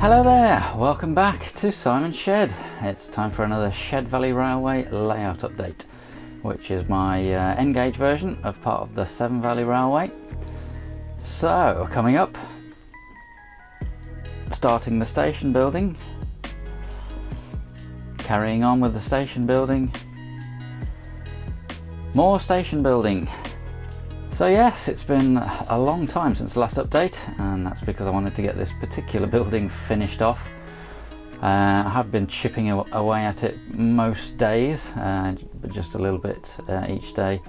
Hello there, welcome back to Simon's Shed. It's time for another Severn Valley Railway layout update, which is my N-gauge version of part of the Severn Valley Railway. So, coming up, starting the station building, carrying on with the station building, more station building. So yes, it's been a long time since the last update, and that's because I wanted to get this particular building finished off. I have been chipping away at it most days, but just a little bit each day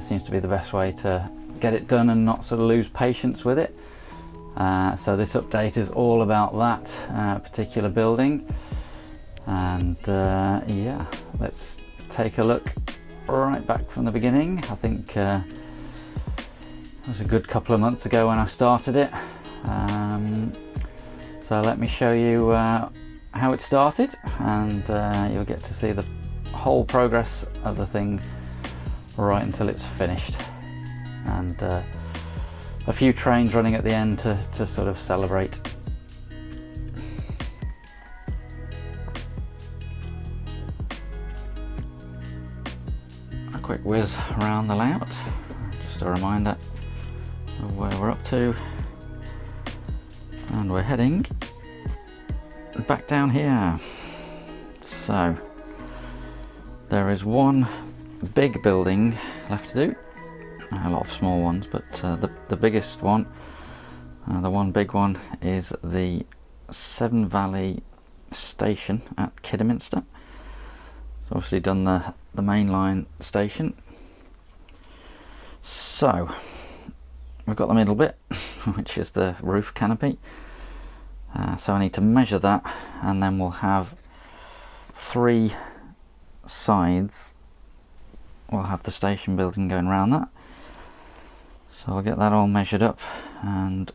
seems to be the best way to get it done and not sort of lose patience with it. So this update is all about that particular building, and yeah, let's take a look right back from the beginning. I think it was a good couple of months ago when I started it, so let me show you how it started, and you'll get to see the whole progress of the thing right until it's finished, and a few trains running at the end to sort of celebrate. A quick whiz around the layout, just a reminder of where we're up to, and we're heading back down here. So there is one big building left to do, a lot of small ones, but the biggest one, the one big one, is the Severn Valley Station at Kidderminster. It's obviously done the main line station. So we've got the middle bit, which is the roof canopy. So I need to measure that, and then we'll have 3 sides. We'll have the station building going around that. So I'll get that all measured up, and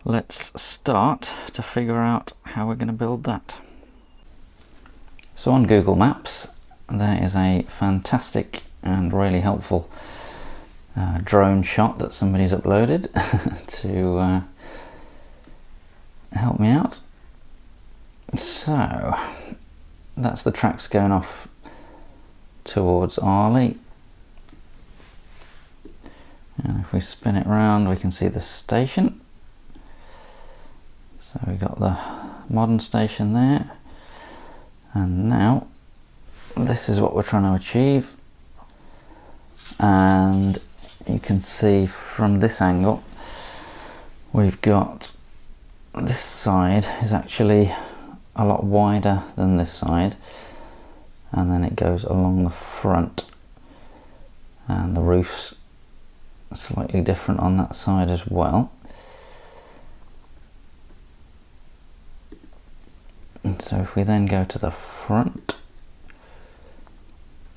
let's start to figure out how we're going to build that. So on Google Maps, there is a fantastic and really helpful drone shot that somebody's uploaded to help me out. So that's the tracks going off towards Arley, and if we spin it round we can see the station. So we got the modern station there, and now this is what we're trying to achieve, and you can see from this angle we've got this side is actually a lot wider than this side, and then it goes along the front, and the roof's slightly different on that side as well. And so if we then go to the front,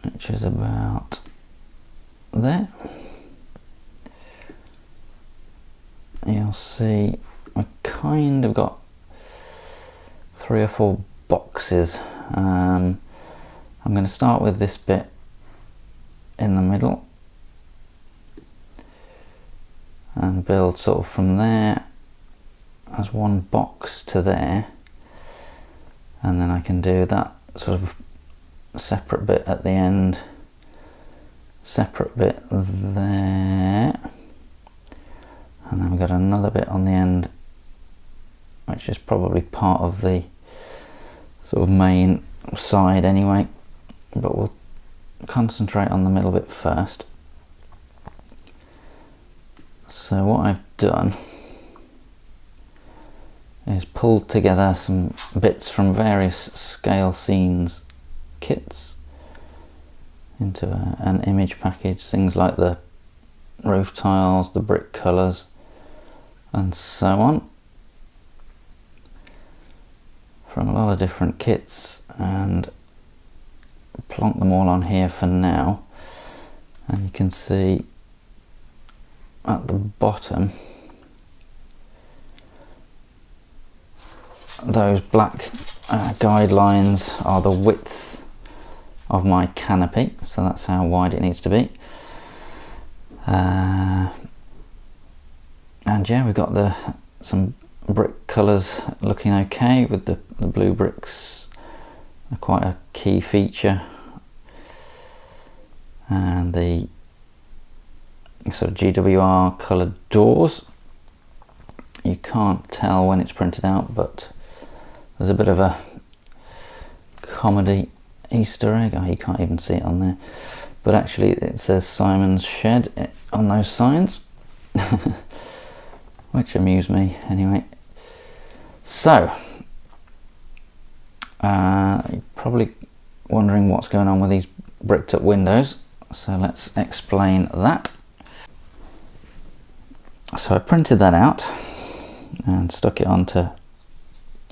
which is about there, you'll see I kind of got 3 or 4 boxes. I'm going to start with this bit in the middle and build sort of from there as one box to there, and then I can do that sort of separate bit at the end, separate bit there, and then we've got another bit on the end which is probably part of the sort of main side anyway, but we'll concentrate on the middle bit first. So what I've done is pulled together some bits from various scale scenes kits into an image package, things like the roof tiles, the brick colours, and so on, from a lot of different kits, and plonk them all on here for now. And you can see at the bottom those black guidelines are the width of my canopy, so that's how wide it needs to be. And yeah, we've got some brick colours looking okay, with the blue bricks are quite a key feature, and the sort of GWR coloured doors. You can't tell when it's printed out, but there's a bit of a comedy Easter egg. Oh, you can't even see it on there, but actually it says Simon's Shed on those signs, which amused me anyway. So you're probably wondering what's going on with these bricked up windows, so let's explain that. So I printed that out and stuck it onto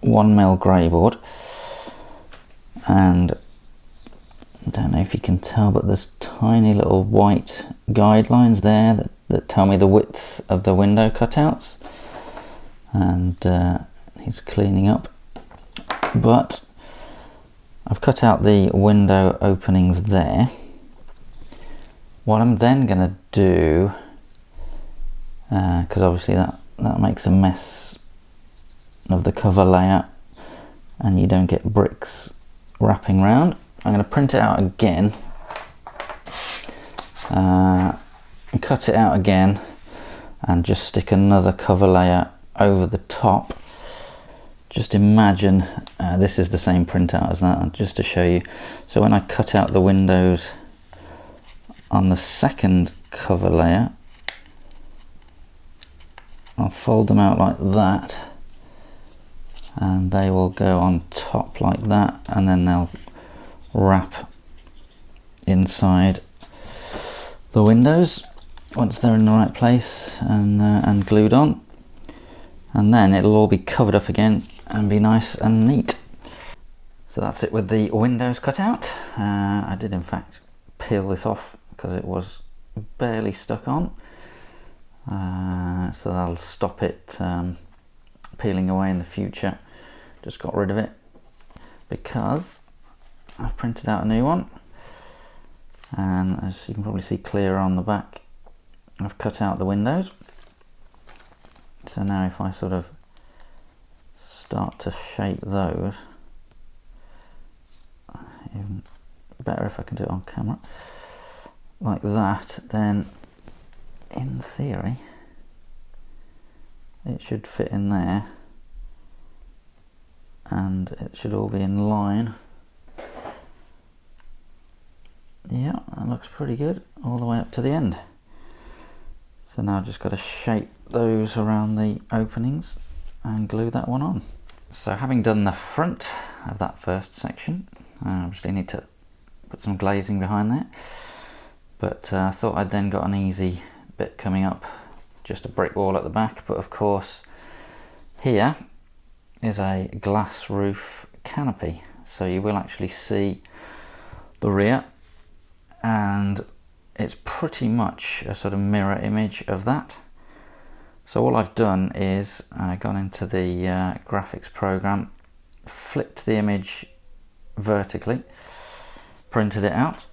1mm grey board, and I don't know if you can tell, but there's tiny little white guidelines there that tell me the width of the window cutouts, and needs cleaning up. But I've cut out the window openings there. What I'm then going to do, because obviously that makes a mess of the cover layout and you don't get bricks wrapping round, I'm going to print it out again and cut it out again and just stick another cover layer over the top. Just imagine this is the same printout as that, just to show you. So when I cut out the windows on the second cover layer, I'll fold them out like that, and they will go on top like that, and then they'll wrap inside the windows once they're in the right place and glued on, and then it'll all be covered up again and be nice and neat. So that's it with the windows cut out. I did in fact peel this off because it was barely stuck on, so that'll stop it peeling away in the future. Just got rid of it because I've printed out a new one, and as you can probably see clearer on the back, I've cut out the windows. So now if I sort of start to shape those, even better if I can do it on camera, like that, then in theory it should fit in there and it should all be in line. Yeah, that looks pretty good all the way up to the end. So now I've just got to shape those around the openings and glue that one on. So having done the front of that first section, I obviously need to put some glazing behind there, but I thought I'd then got an easy bit coming up, just a brick wall at the back. But of course here is a glass roof canopy, so you will actually see the rear, and it's pretty much a sort of mirror image of that. So all I've done is gone into the graphics program, flipped the image vertically, printed it out,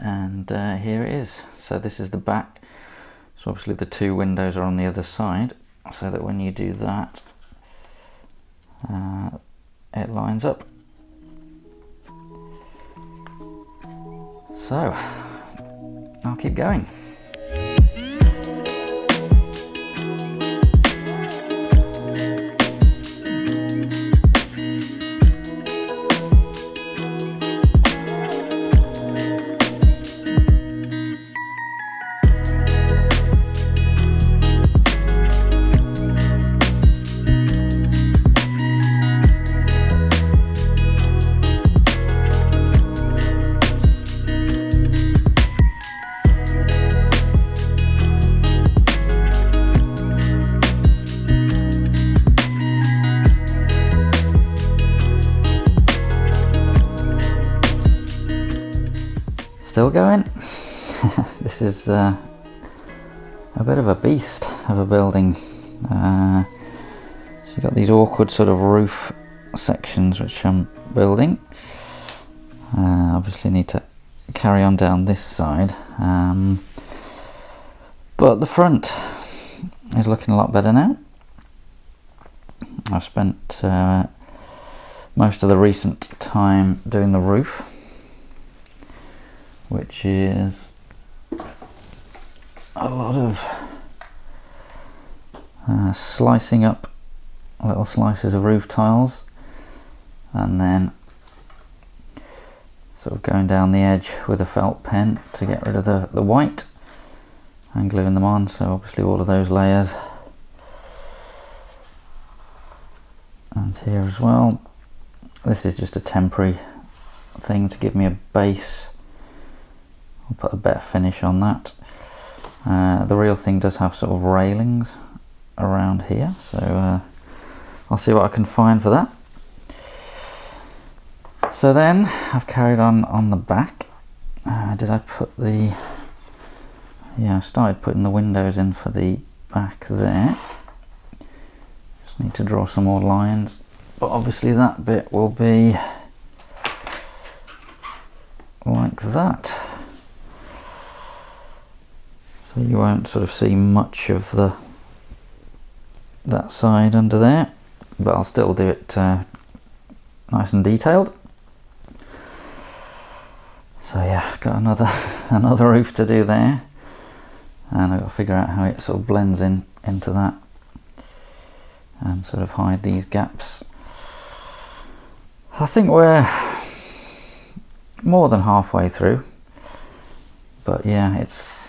and here it is. So this is the back. So obviously the two windows are on the other side, so that when you do that, it lines up. So I'll keep going. Still going. This is a bit of a beast of a building. So you've got these awkward sort of roof sections which I'm building. Obviously need to carry on down this side, but the front is looking a lot better now. I've spent most of the recent time doing the roof, which is a lot of slicing up little slices of roof tiles and then sort of going down the edge with a felt pen to get rid of the white and gluing them on. So obviously all of those layers, and here as well. This is just a temporary thing to give me a base. I'll put a better finish on that. The real thing does have sort of railings around here, so I'll see what I can find for that. So then I've carried on the back. Did I put the... yeah, I started putting the windows in for the back there. Just need to draw some more lines, but obviously that bit will be like that. So you won't sort of see much of that side under there, but I'll still do it nice and detailed. So yeah, got another roof to do there, and I've got to figure out how it sort of blends into that and sort of hide these gaps. So I think we're more than halfway through, but yeah, it's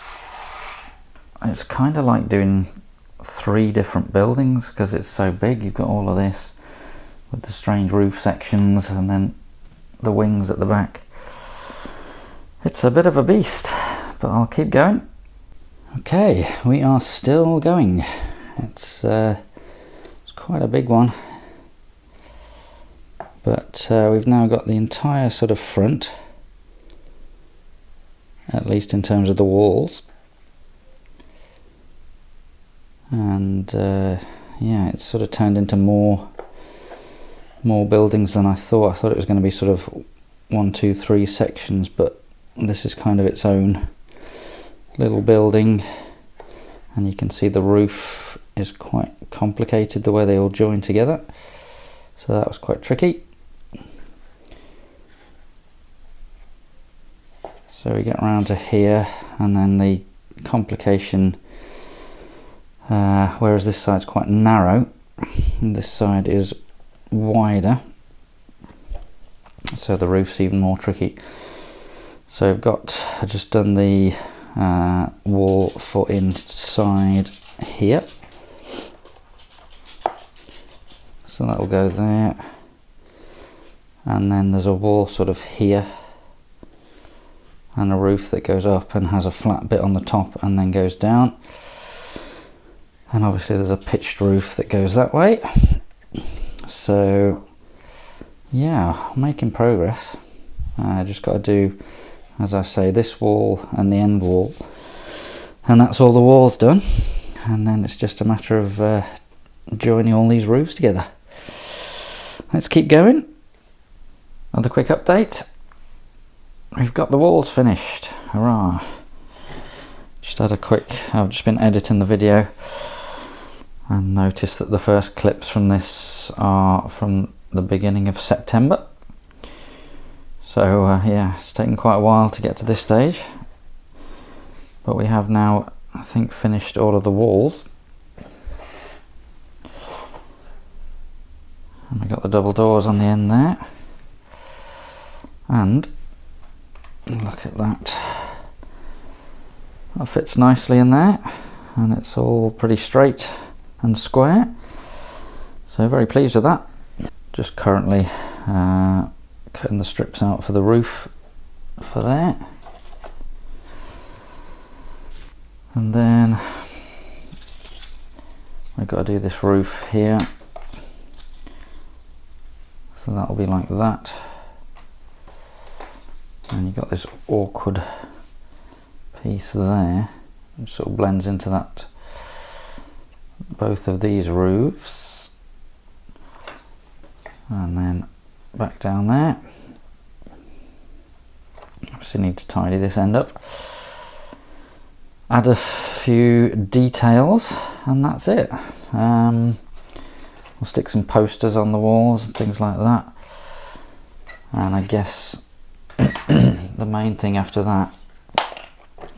kind of like doing 3 different buildings because it's so big. You've got all of this with the strange roof sections and then the wings at the back. It's a bit of a beast, but I'll keep going. Okay, we are still going. It's quite a big one, but we've now got the entire sort of front, at least in terms of the walls. And yeah, it's sort of turned into more buildings than I thought. I thought it was going to be sort of 1, 2, 3 sections, but this is kind of its own little building, and you can see the roof is quite complicated the way they all join together, so that was quite tricky. So we get around to here, and then the complication, whereas this side's quite narrow and this side is wider, so the roof's even more tricky. So I've just done the wall for inside here, so that will go there, and then there's a wall sort of here and a roof that goes up and has a flat bit on the top and then goes down, and obviously there's a pitched roof that goes that way. So yeah, making progress. I just got to do, as I say, this wall and the end wall, and that's all the walls done, and then it's just a matter of joining all these roofs together. Let's keep going. Another quick update. We've got the walls finished. Hurrah. I've just been editing the video and noticed that the first clips from this are from the beginning of September. So yeah, it's taken quite a while to get to this stage, but we have now, I think, finished all of the walls, and we got the double doors on the end there, and look at that, that fits nicely in there, and it's all pretty straight and square, so very pleased with that. Just currently cutting the strips out for the roof for there, and then we've got to do this roof here, so that'll be like that, and you've got this awkward piece there which sort of blends into that, both of these roofs, and then back down there. Obviously need to tidy this end up, add a few details, and that's it. We'll stick some posters on the walls and things like that. And I guess the main thing after that,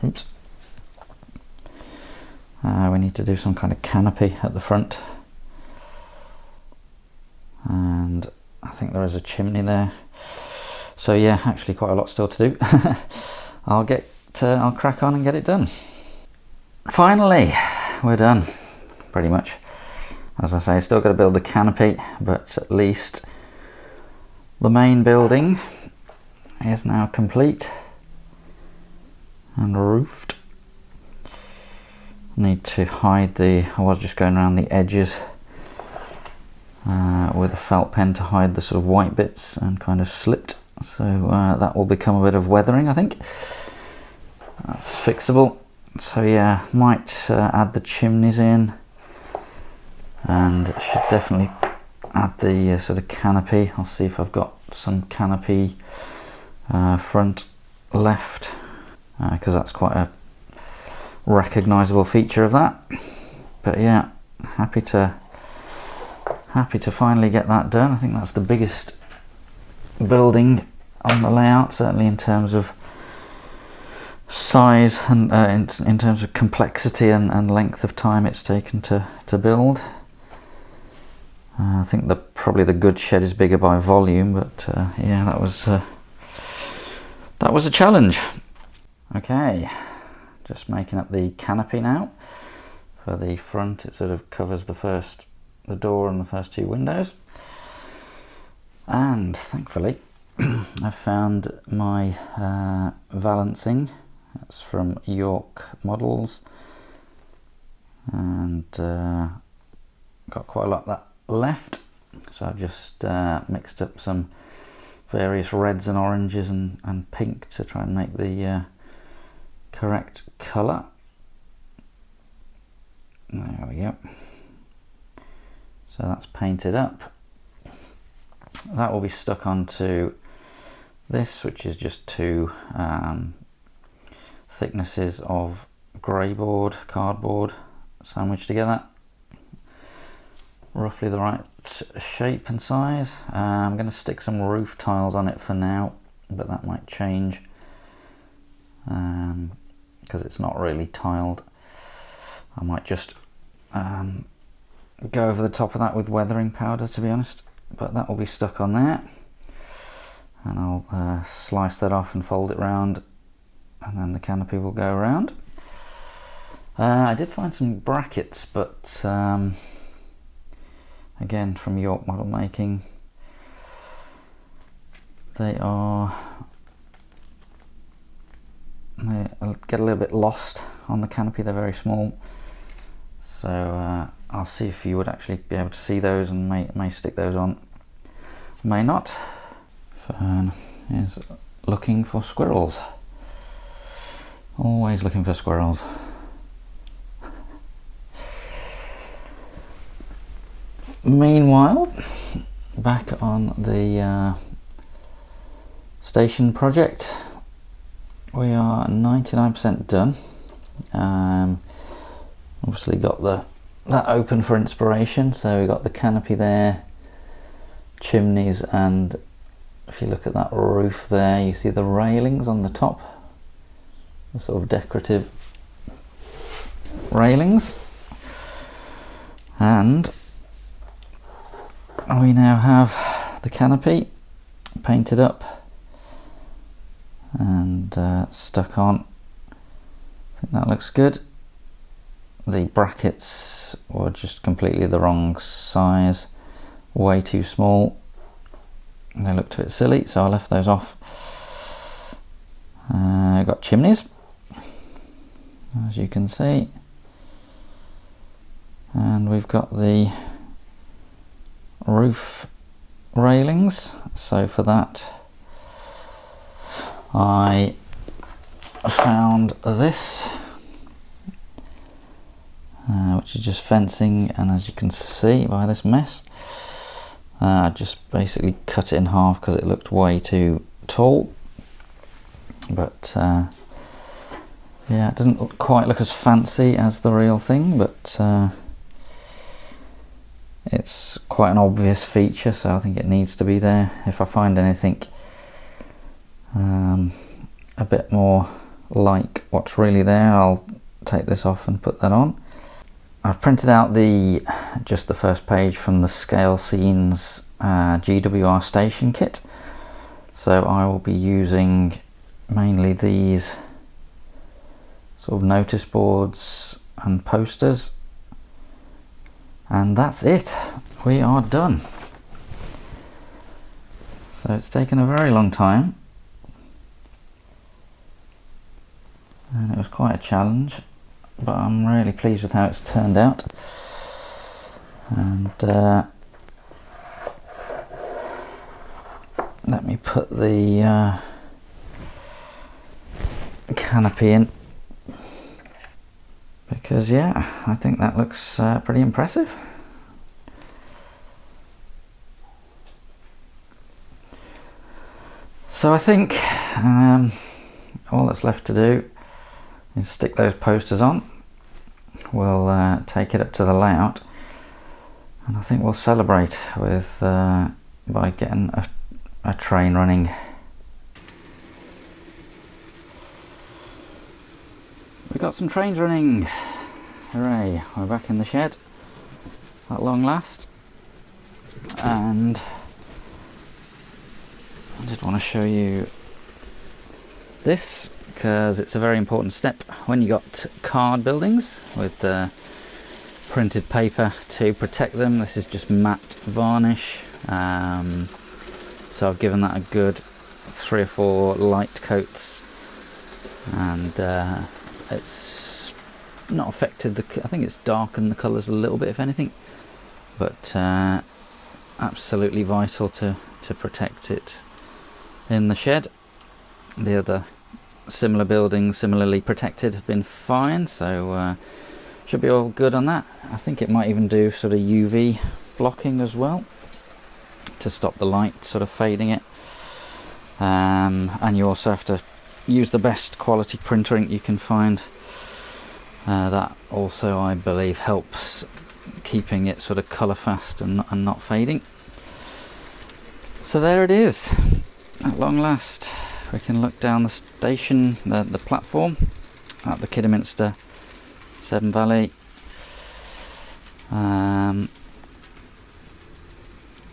oops, we need to do some kind of canopy at the front. And I think there is a chimney there. So yeah, actually quite a lot still to do. I'll crack on and get it done. Finally, we're done, pretty much. As I say, still got to build the canopy, but at least the main building is now complete and roofed. Need to hide I was just going around the edges with a felt pen to hide the sort of white bits and kind of slipped. So that will become a bit of weathering, I think. That's fixable. So yeah, might add the chimneys in, and should definitely add the sort of canopy. I'll see if I've got some canopy front left, because that's quite a recognisable feature of that. But yeah, happy to finally get that done. I think that's the biggest building on the layout, certainly in terms of size and in terms of complexity and length of time it's taken to build. I think probably the goods shed is bigger by volume, but yeah, that was a challenge. Okay, just making up the canopy now. For the front, it sort of covers the door and the first two windows. And thankfully, I found my valancing. That's from York Models, and got quite a lot of that left. So I've just mixed up some various reds and oranges and pink to try and make the correct colour. There we go. So that's painted up. That will be stuck onto this, which is just two thicknesses of cardboard sandwiched together, roughly the right shape and size. I'm going to stick some roof tiles on it for now, but that might change because it's not really tiled. I might just go over the top of that with weathering powder, to be honest, but that will be stuck on there, and I'll slice that off and fold it round, and then the canopy will go around. I did find some brackets, but again from York Model Making, they get a little bit lost on the canopy. They're very small, so I'll see if you would actually be able to see those, and may stick those on, may not. Fern is looking for squirrels. Always looking for squirrels. Meanwhile, back on the station project, we are 99% done. Obviously got that open for inspiration, so we got the canopy there, chimneys, and if you look at that roof there, you see the railings on the top, the sort of decorative railings, and we now have the canopy painted up and stuck on. I think that looks good. The brackets were just completely the wrong size, way too small. They looked a bit silly, so I left those off. Got chimneys, as you can see, and we've got the roof railings. So for that, I found this, which is just fencing, and as you can see by this mess, I just basically cut it in half because it looked way too tall. But yeah, it doesn't quite look as fancy as the real thing, but it's quite an obvious feature, so I think it needs to be there. If I find anything a bit more like what's really there, I'll take this off and put that on. I've printed out just the first page from the Scale Scenes GWR station kit, so I will be using mainly these sort of notice boards and posters, and that's it. We are done. So it's taken a very long time, and it was quite a challenge, but I'm really pleased with how it's turned out. And let me put the canopy in, because yeah, I think that looks pretty impressive. So I think all that's left to do is stick those posters on. We'll take it up to the layout, and I think we'll celebrate with by getting a train running. We got some trains running. Hooray, we're back in the shed at long last, and I just want to show you this because it's a very important step when you got card buildings with the printed paper to protect them. This is just matte varnish, so I've given that a good 3 or 4 light coats, and it's not affected I think it's darkened the colours a little bit if anything, but absolutely vital to protect it in the shed. The other similar buildings, similarly protected, have been fine, so should be all good on that. I think it might even do sort of UV blocking as well to stop the light sort of fading it, and you also have to use the best quality printer ink you can find. That also, I believe, helps keeping it sort of colour fast and not fading. So there it is, at long last. We can look down the station, the platform at the Kidderminster, Severn Valley.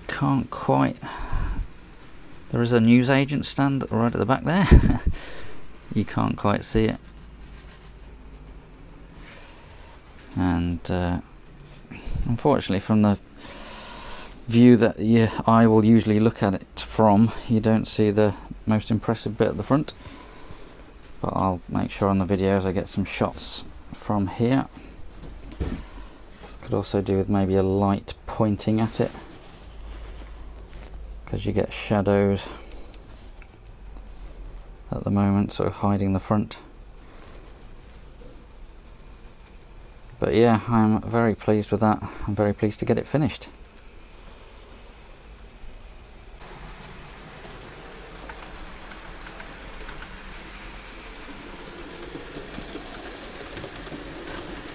Can't quite. There is a newsagent stand right at the back there. You can't quite see it. And unfortunately, from the view that your eye will usually look at it from, you don't see the most impressive bit at the front, but I'll make sure on the videos I get some shots from here. Could also do with maybe a light pointing at it, because you get shadows at the moment sort of hiding the front. But yeah, I'm very pleased with that. I'm very pleased to get it finished.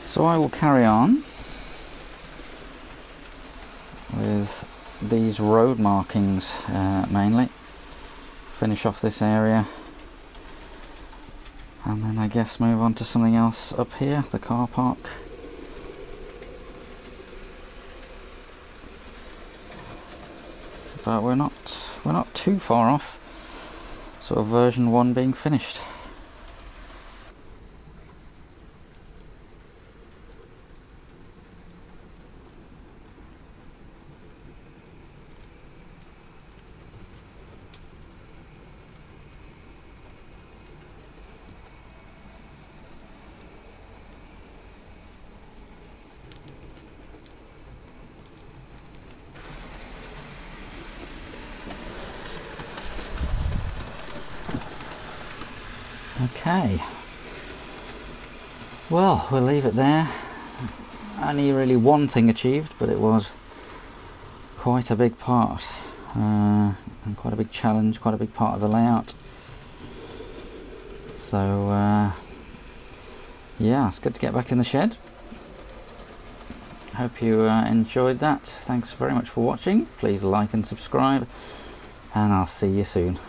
So I will carry on with these road markings mainly. Finish off this area, and then I guess move on to something else up here, the car park. But we're not too far off sort of version 1 being finished. Okay, well, we'll leave it there. Only really one thing achieved, but it was quite a big part, and quite a big challenge, quite a big part of the layout. So yeah, it's good to get back in the shed hope you enjoyed that. Thanks very much for watching. Please like and subscribe, and I'll see you soon.